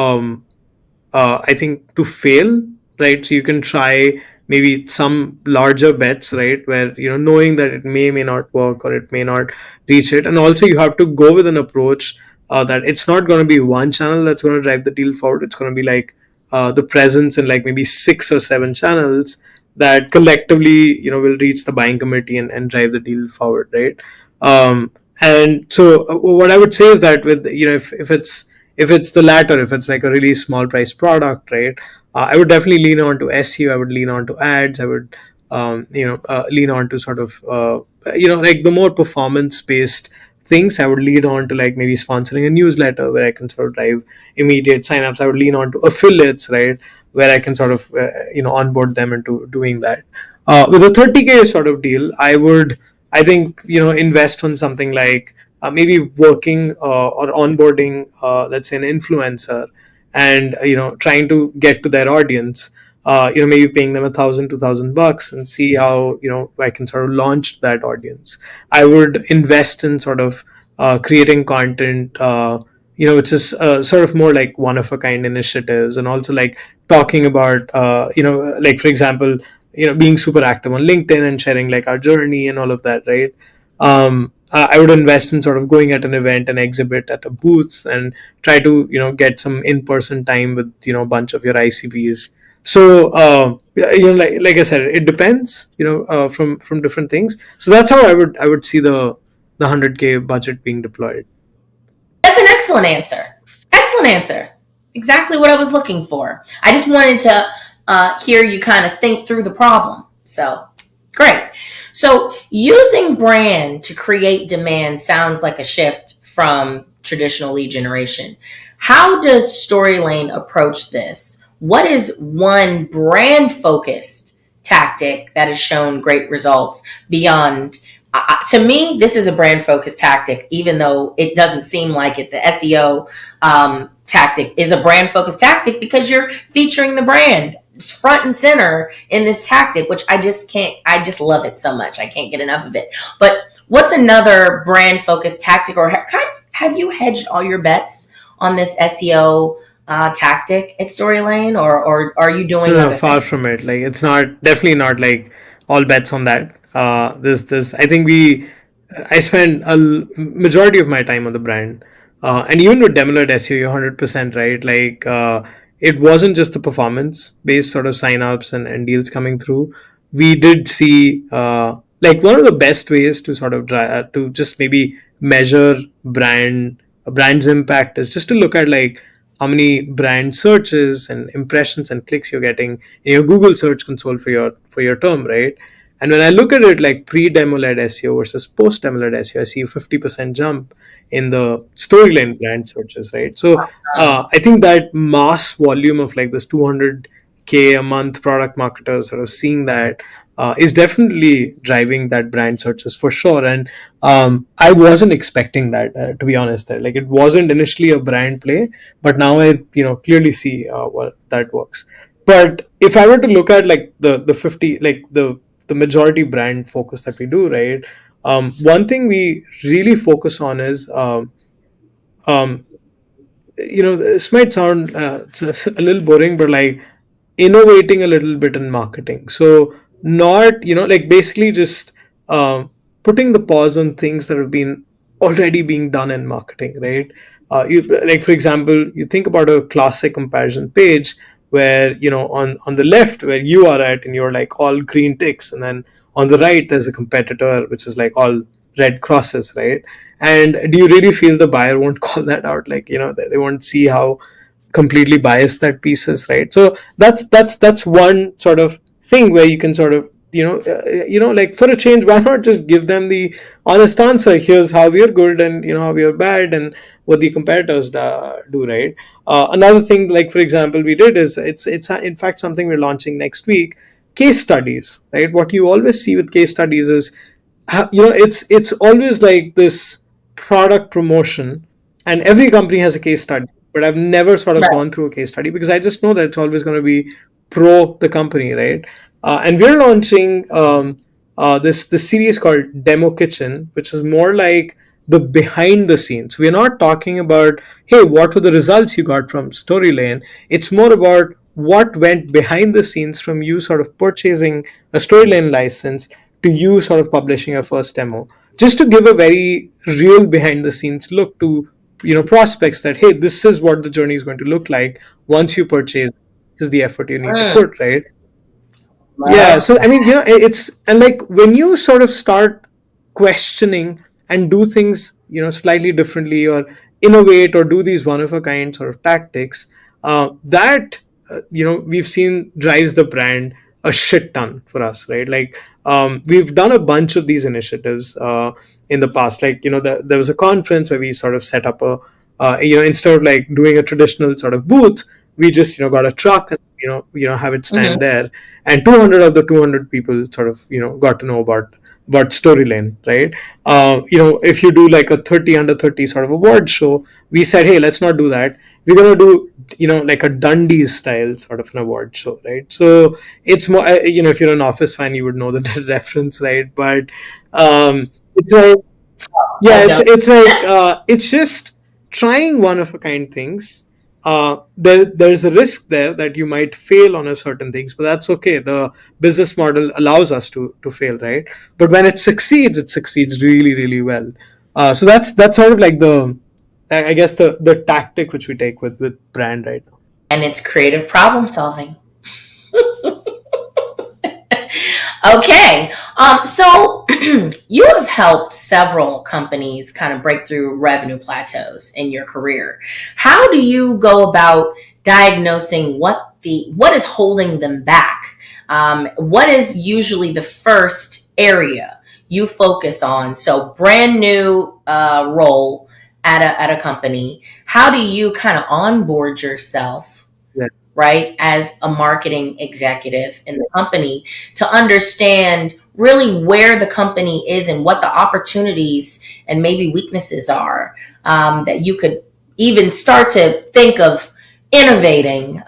I think to fail, right? So you can try maybe some larger bets, right, where knowing that it may not work, or it may not reach it. And also you have to go with an approach that it's not going to be one channel that's going to drive the deal forward. It's going to be like the presence in like maybe 6 or 7 channels that collectively will reach the buying committee and drive the deal forward, right? And so what I would say is that with if it's the latter, if it's like a really small price product, right, I would definitely lean on to SEO. I would lean on to ads. I would lean on to sort of like the more performance based things. I would lean on to like maybe sponsoring a newsletter where I can sort of drive immediate signups. I would lean on to affiliates, right, where I can sort of onboard them into doing that. With a 30K sort of deal, I think invest on something like maybe working or onboarding, let's say, an influencer, and trying to get to their audience. Maybe paying them $1,000, $2,000, and see how I can sort of launch that audience. I would invest in sort of creating content, which is sort of more like one of a kind initiatives, and also like talking about, like, for example, being super active on LinkedIn and sharing like our journey and all of that, right? I would invest in sort of going at an event and exhibit at a booth, and try to get some in-person time with a bunch of your ICPs. So like I said, it depends, from different things. So that's how I would see the 100K budget being deployed. That's an excellent answer. Excellent answer. Exactly what I was looking for. I just wanted to hear you kind of think through the problem. So, great. So, using brand to create demand sounds like a shift from traditional lead generation. How does Storylane approach this? What is one brand focused tactic that has shown great results beyond? To me, this is a brand focused tactic, even though it doesn't seem like it. The SEO tactic is a brand focused tactic because you're featuring the brand front and center in this tactic, which I just can't, I just love it so much. I can't get enough of it. But what's another brand focused tactic, or have you hedged all your bets on this SEO tactic at Storylane, or are you doing No, other far from things? it. Like, it's not, definitely not like all bets on that. This I think I spend majority of my time on the brand, and even with Demolet SEO, you're 100% right. Like, it wasn't just the performance based sort of signups and deals coming through. We did see, like, one of the best ways to sort of to just maybe measure a brand's impact is just to look at, like, how many brand searches and impressions and clicks you're getting in your Google Search Console for your term, right? And when I look at it, like, pre-demo led SEO versus post-demo led SEO, I see a 50% jump in the Storyline brand searches, right? So I think that mass volume of, like, this 200K a month product marketers sort of seeing that is definitely driving that brand searches for sure. And I wasn't expecting that, to be honest. There, like, it wasn't initially a brand play, but now I clearly see what that works. But if I were to look at, like, the 50, like, the majority brand focus that we do, right? One thing we really focus on is, um, this might sound a little boring, but, like, innovating a little bit in marketing. So, not, like, basically just putting the pause on things that have been already being done in marketing, right? Like, for example, you think about a classic comparison page where, on the left where you are at, and you're like all green ticks, and then on the right there's a competitor which is like all red crosses, right? And do you really feel the buyer won't call that out? Like, they won't see how completely biased that piece is, right? So that's one sort of thing where you can sort of, like, for a change, why not just give them the honest answer? Here's how we're good, and how we're bad, and what the competitors do, right? Another thing, like, for example, we did is, it's in fact something we're launching next week: case studies, right? What you always see with case studies is, it's always like this product promotion, and every company has a case study, but I've never sort of Right. gone through a case study because I just know that it's always going to be pro the company, right? And we're launching this series called Demo Kitchen, which is more like the behind the scenes. We're not talking about, hey, what were the results you got from Storylane. It's more about what went behind the scenes from you sort of purchasing a Storylane license to you sort of publishing your first demo, just to give a very real behind the scenes look to prospects that, hey, this is what the journey is going to look like once you purchase. This is the effort you need to Mm, put, right? Yeah, love so I that. mean, it's, and, like, when you sort of start questioning and do things, slightly differently, or innovate, or do these one of a kind sort of tactics, that we've seen drives the brand a shit ton for us, right? Like, we've done a bunch of these initiatives in the past. Like, there was a conference where we sort of set up instead of, like, doing a traditional sort of booth, we just got a truck, and have it stand Hmm. there, and 200 of the 200 people sort of got to know about Storyline, right? If you do like a 30 under 30 sort of award show, we said, hey, let's not do that. We're gonna do like a Dundee style sort of an award show, right? So it's more, if you're an Office fan, you would know the reference, right? But it's like, yeah, I it's don't. it's like, it's just trying one of a kind things. There's a risk there that you might fail on a certain things, but that's okay. The business model allows us to fail, right? But when it succeeds really, really well. So that's sort of like I guess the tactic which we take with brand right now. And it's creative problem solving. Okay. So you have helped several companies kind of break through revenue plateaus in your career. How do you go about diagnosing what is holding them back? What is usually the first area you focus on? So brand new role at a company. How do you kind of onboard yourself, Yeah. right, as a marketing executive in the company to understand really where the company is and what the opportunities and maybe weaknesses are, that you could even start to think of innovating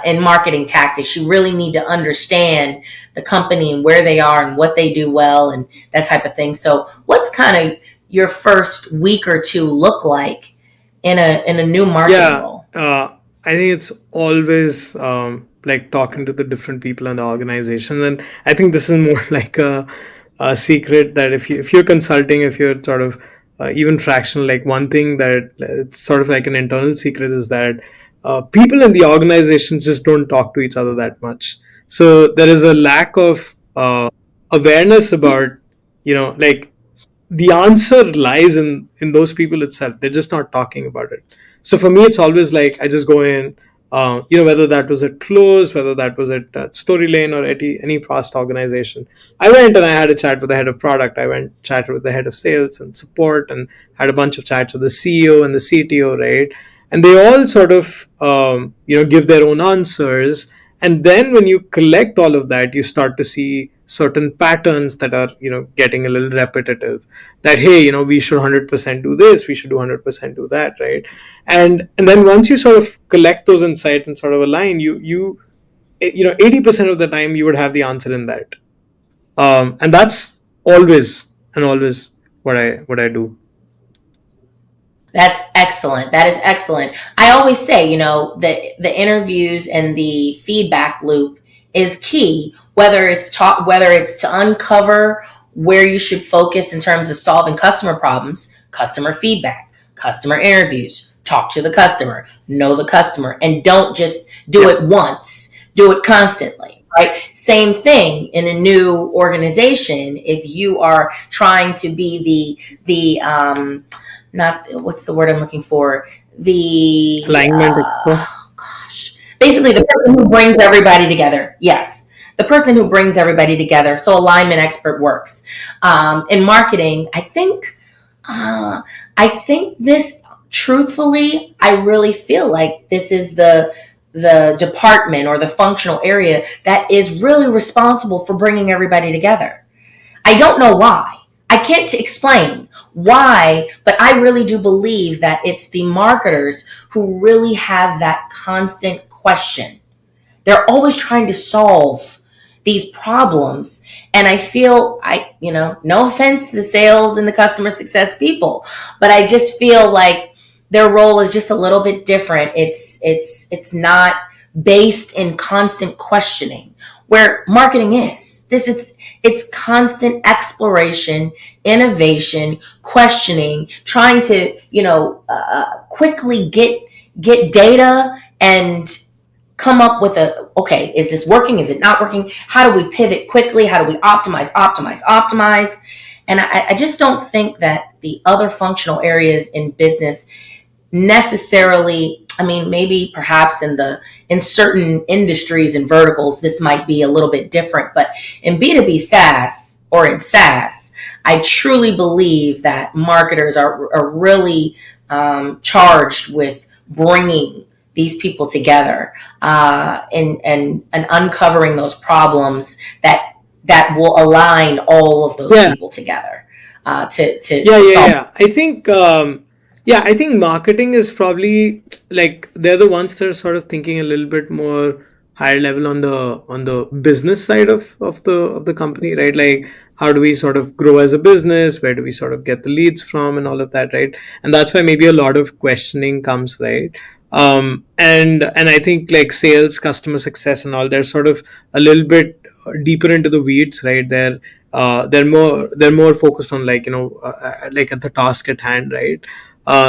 in marketing tactics. You really need to understand the company and where they are and what they do well and that type of thing. So what's kind of your first week or two look like in a new marketing Yeah, role? I think it's always like talking to the different people in the organization, and I think this is more like a secret that if you're consulting, if you're sort of even fractional, like one thing that it's sort of like an internal secret is that people in the organization just don't talk to each other that much. So there is a lack of awareness about, like the answer lies in those people itself. They're just not talking about it. So for me, it's always like I just go in, whether that was at Close, whether that was at Storylane or at any past organization. I went and I had a chat with the head of product. I went chatted with the head of sales and support, and had a bunch of chats with the CEO and the CTO, right? And they all sort of give their own answers. And then when you collect all of that, you start to see certain patterns that are getting a little repetitive, that hey, we should 100% do this, we should do 100% do that, right? And then once you sort of collect those insights and sort of align, you 80% of the time you would have the answer in that. And that's always what I do. That's excellent. That is excellent. I always say, the interviews and the feedback loop is key. Whether it's to uncover where you should focus in terms of solving customer problems, customer feedback, customer interviews, talk to the customer, know the customer, and don't just do Yeah. it once. Do it constantly. Right? Same thing in a new organization. If you are trying to be the not what's the word I'm looking for? The Alignment. gosh, basically the person who brings everybody together. Yes, the person who brings everybody together. So alignment expert works in marketing. I think this. Truthfully, I really feel like this is the department or the functional area that is really responsible for bringing everybody together. I don't know why. I can't explain why, but I really do believe that it's the marketers who really have that constant question. They're always trying to solve these problems. And I feel no offense to the sales and the customer success people, but I just feel like their role is just a little bit different. It's not based in constant questioning where marketing is. It's constant exploration, innovation, questioning, trying to quickly get data and come up with okay, is this working? Is it not working? How do we pivot quickly? How do we optimize? And I just don't think that the other functional areas in business necessarily, I mean, maybe perhaps in certain industries and verticals this might be a little bit different, but in B2B SaaS or in SaaS, I truly believe that marketers are really charged with bringing these people together and uncovering those problems that will align all of those Yeah. people together to Yeah, yeah, solve. yeah. I think marketing is probably like they're the ones that are sort of thinking a little bit more higher level on the business side of the company, right? Like how do we sort of grow as a business? Where do we sort of get the leads from and all of that, right? And that's why maybe a lot of questioning comes, right? And I think like sales, customer success, and all, they're sort of a little bit deeper into the weeds, right? They're more focused on like like at the task at hand, right?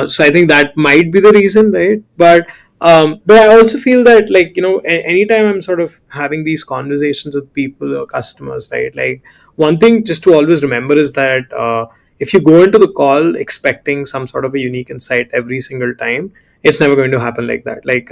So I think that might be the reason, right? But But I also feel that, like, anytime I'm sort of having these conversations with people or customers, right? Like, one thing just to always remember is that if you go into the call expecting some sort of a unique insight every single time, it's never going to happen like that. Like,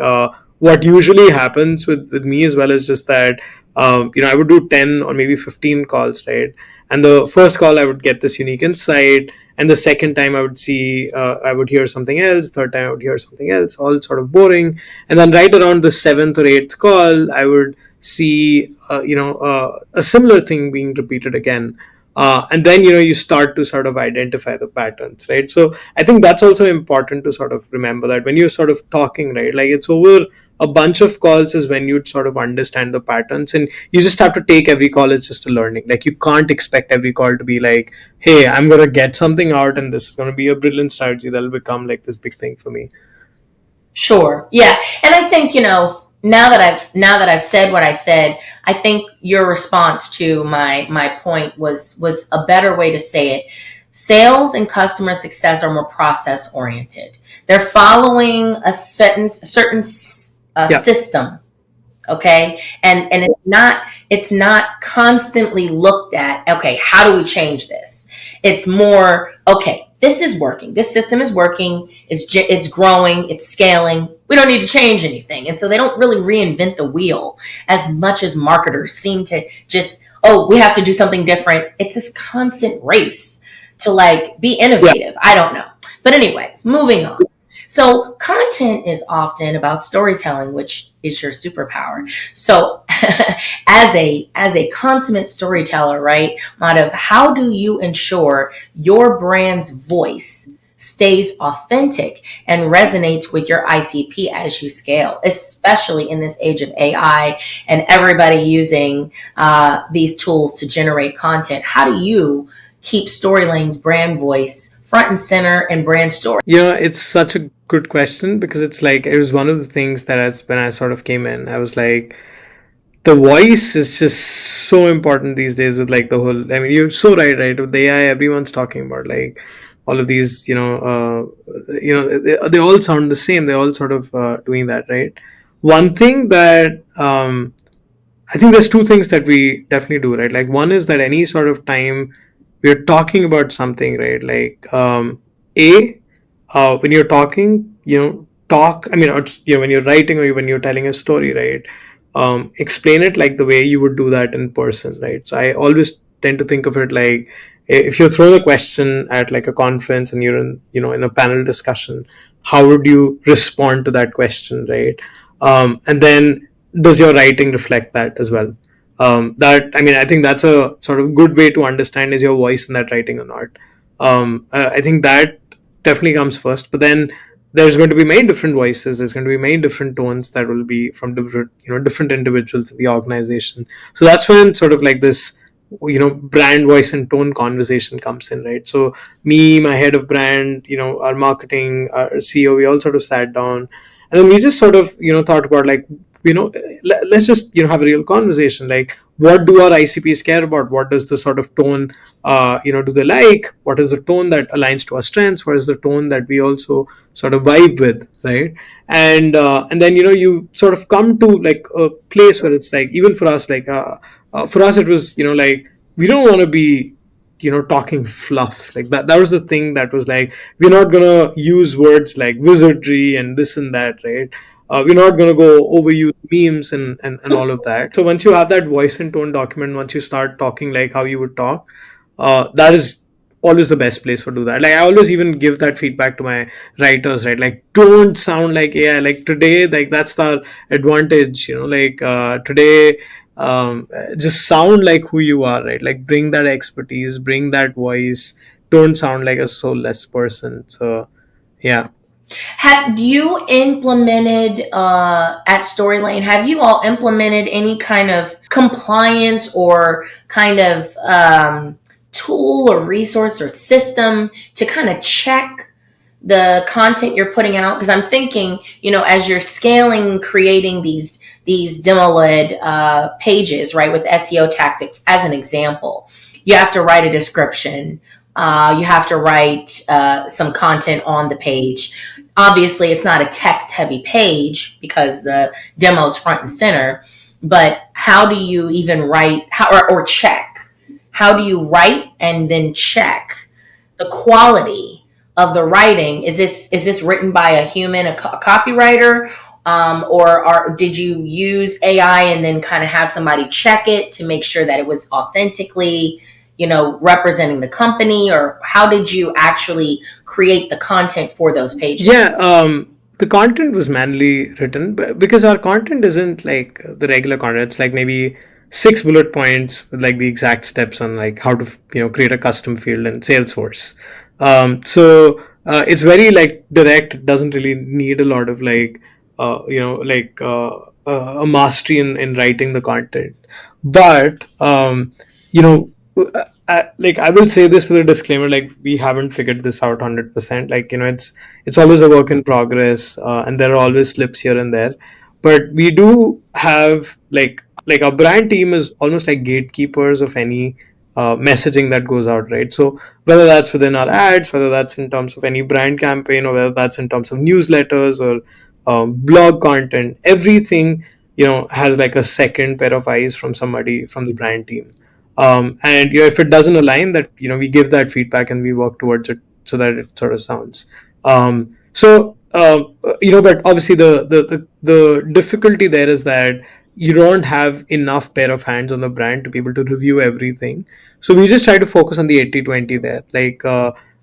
what usually happens with me as well is just that, I would do 10 or maybe 15 calls, right? And the first call I would get this unique insight, and the second time I would hear something else, third time I would hear something else, all sort of boring. And then right around the seventh or eighth call, I would see a similar thing being repeated again. And then you start to sort of identify the patterns, right? So I think that's also important to sort of remember, that when you're sort of talking, right, like, it's over a bunch of calls is when you'd sort of understand the patterns, and you just have to take every call as just a learning. Like, you can't expect every call to be like, hey, I'm going to get something out and this is going to be a brilliant strategy that'll become like this big thing for me. Sure. Yeah. And I think, now that I've said what I said, I think your response to my point was a better way to say it. Sales and customer success are more process oriented. They're following a certain Yeah. system. Okay. And it's not constantly looked at, okay, how do we change this? It's more, okay, this is working. This system is working. It's growing. It's scaling. We don't need to change anything. And so they don't really reinvent the wheel as much as marketers seem to just, oh, we have to do something different. It's this constant race to like be innovative. Yeah. I don't know. But anyways, moving on. So content is often about storytelling, which is your superpower. So as a consummate storyteller, right, Madhav, how do you ensure your brand's voice stays authentic and resonates with your ICP as you scale, especially in this age of AI and everybody using these tools to generate content? How do you keep Storylane's brand voice front and center and brand story? It's such a good question, because it's like, it was one of the things that when I sort of came in, I was like, the voice is just so important these days with like the whole, I mean, you're so right, with the AI, everyone's talking about like all of these, they all sound the same. They're all sort of doing that, right? One thing that I think there's two things that we definitely do, right? Like, one is that any sort of time we're talking about something, right? Like, when you're talking, talk. I mean, when you're writing or when you're telling a story, right? Explain it like the way you would do that in person, right? So I always tend to think of it like, if you're thrown a question at like a conference and you're in a panel discussion, how would you respond to that question, right? And then, does your writing reflect that as well? I think that's a sort of good way to understand, is your voice in that writing or not. I think that definitely comes first, but then there's going to be many different voices. There's going to be many different tones that will be from different individuals in the organization. So that's when sort of like this, brand voice and tone conversation comes in, right? So me, my head of brand, our marketing, our CEO, we all sort of sat down, and then we just sort of, thought about like, let's just, have a real conversation. Like, what do our ICPs care about? What does the sort of tone, do they like? What is the tone that aligns to our strengths? What is the tone that we also sort of vibe with, right? And then, you sort of come to like a place where it's like, even for us, like, for us, it was, like, we don't want to be, talking fluff. Like that was the thing that was like, we're not going to use words like wizardry and this and that, right? We're not going to go overuse memes and all of that. So once you have that voice and tone document, once you start talking like how you would talk, that is always the best place for do that. Like, I always even give that feedback to my writers, right? Like, don't sound like AI. Like today, like that's the advantage, like today, just sound like who you are, right? Like, bring that expertise, bring that voice. Don't sound like a soulless person. So yeah. Have you implemented at Storylane? Have you all implemented any kind of compliance or kind of tool or resource or system to kind of check the content you're putting out? Because I'm thinking, as you're scaling, creating these demo-led pages, right, with SEO tactics as an example, you have to write a description. You have to write some content on the page. Obviously, it's not a text heavy page because the demo is front and center. But how do you even write or check? How do you write and then check the quality of the writing? Is this written by a human, a copywriter, or did you use AI and then kind of have somebody check it to make sure that it was authentically, representing the company? Or how did you actually create the content for those pages? Yeah, the content was manually written because our content isn't like the regular content. It's like maybe 6 bullet points with like the exact steps on like how to create a custom field in Salesforce. So it's very like direct. It doesn't really need a lot of like a mastery in writing the content. But you know I will say this with a disclaimer, like we haven't figured this out 100%. Like it's always a work in progress, and there are always slips here and there. But we do have like our brand team is almost like gatekeepers of any messaging that goes out, right? So whether that's within our ads, whether that's in terms of any brand campaign, or whether that's in terms of newsletters or blog content, everything has like a second pair of eyes from somebody from the brand team. And if it doesn't align, that we give that feedback and we work towards it so that it sort of sounds. But obviously the difficulty there is that you don't have enough pair of hands on the brand to be able to review everything. So we just try to focus on the 80-20 there, like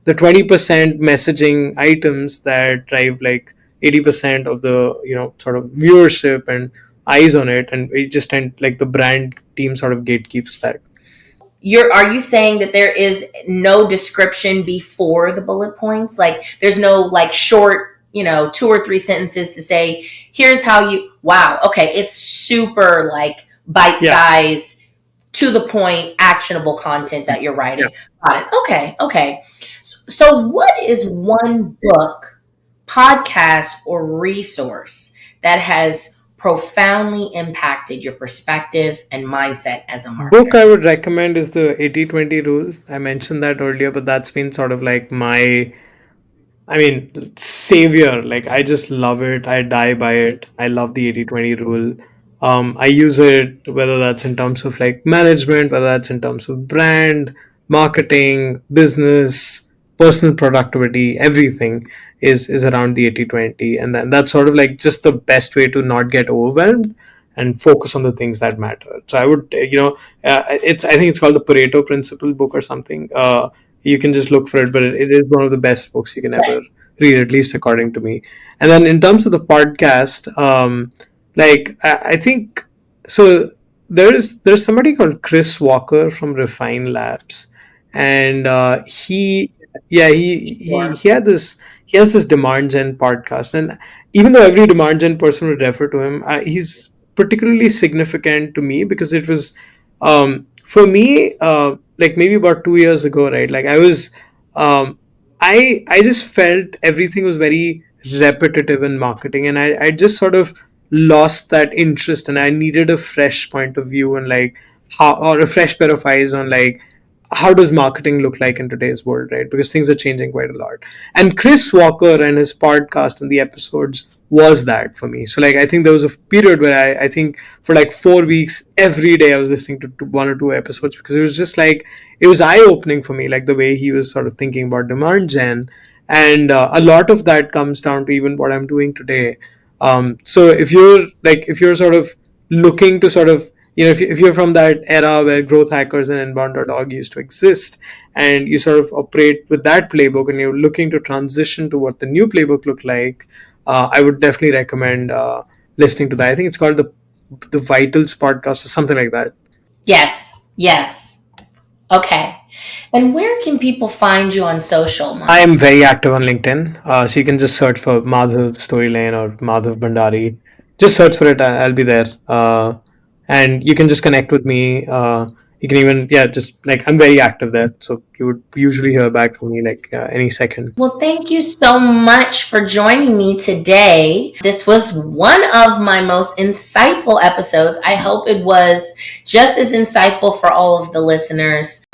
the 20% messaging items that drive like 80% of the sort of viewership and eyes on it, and we just tend like the brand team sort of gatekeeps that. Are you saying that there is no description before the bullet points? Like there's no like short, 2 or 3 sentences to say, here's how wow, okay, it's super like bite size, to the point, actionable content that you're writing. Got it. Okay. So what is one book, podcast, or resource that has profoundly impacted your perspective and mindset as a marketer? Book I would recommend is the 80-20 rule. I mentioned that earlier, but that's been sort of like my savior. Like I just love it. I die by it. I love the 80-20 rule. I use it whether that's in terms of like management, whether that's in terms of brand, marketing, business, personal productivity, everything is around the 80-20. And then that's sort of like just the best way to not get overwhelmed and focus on the things that matter. So I would, I think it's called the Pareto Principle book or something. You can just look for it, but it is one of the best books you can ever read, at least according to me. And then in terms of the podcast, I think so. There's somebody called Chris Walker from Refine Labs, and he had this he has this demand gen podcast, and even though every demand gen person would refer to him, he's particularly significant to me because it was for me like maybe about 2 years ago, right? Like I was I just felt everything was very repetitive in marketing, and I just sort of lost that interest, and I needed a fresh point of view and like how, or a fresh pair of eyes on like how does marketing look like in today's world, right? Because things are changing quite a lot. And Chris Walker and his podcast and the episodes was that for me. So like I think there was a period where I think for like 4 weeks every day I was listening to 1 or 2 episodes, because it was just like it was eye-opening for me, like the way he was sort of thinking about demand gen. And a lot of that comes down to even what I'm doing today. So if you're sort of looking to sort of if you're from that era where growth hackers and inbound.org used to exist, and you sort of operate with that playbook and you're looking to transition to what the new playbook looked like, I would definitely recommend listening to that. I think it's called the Vitals podcast or something like that. Yes. Okay. And where can people find you on social? I am very active on LinkedIn. So you can just search for Madhav Storylane or Madhav Bhandari. Just search for it. I'll be there. And you can just connect with me. You can even, just like I'm very active there. So you would usually hear back from me like any second. Well, thank you so much for joining me today. This was one of my most insightful episodes. I hope it was just as insightful for all of the listeners.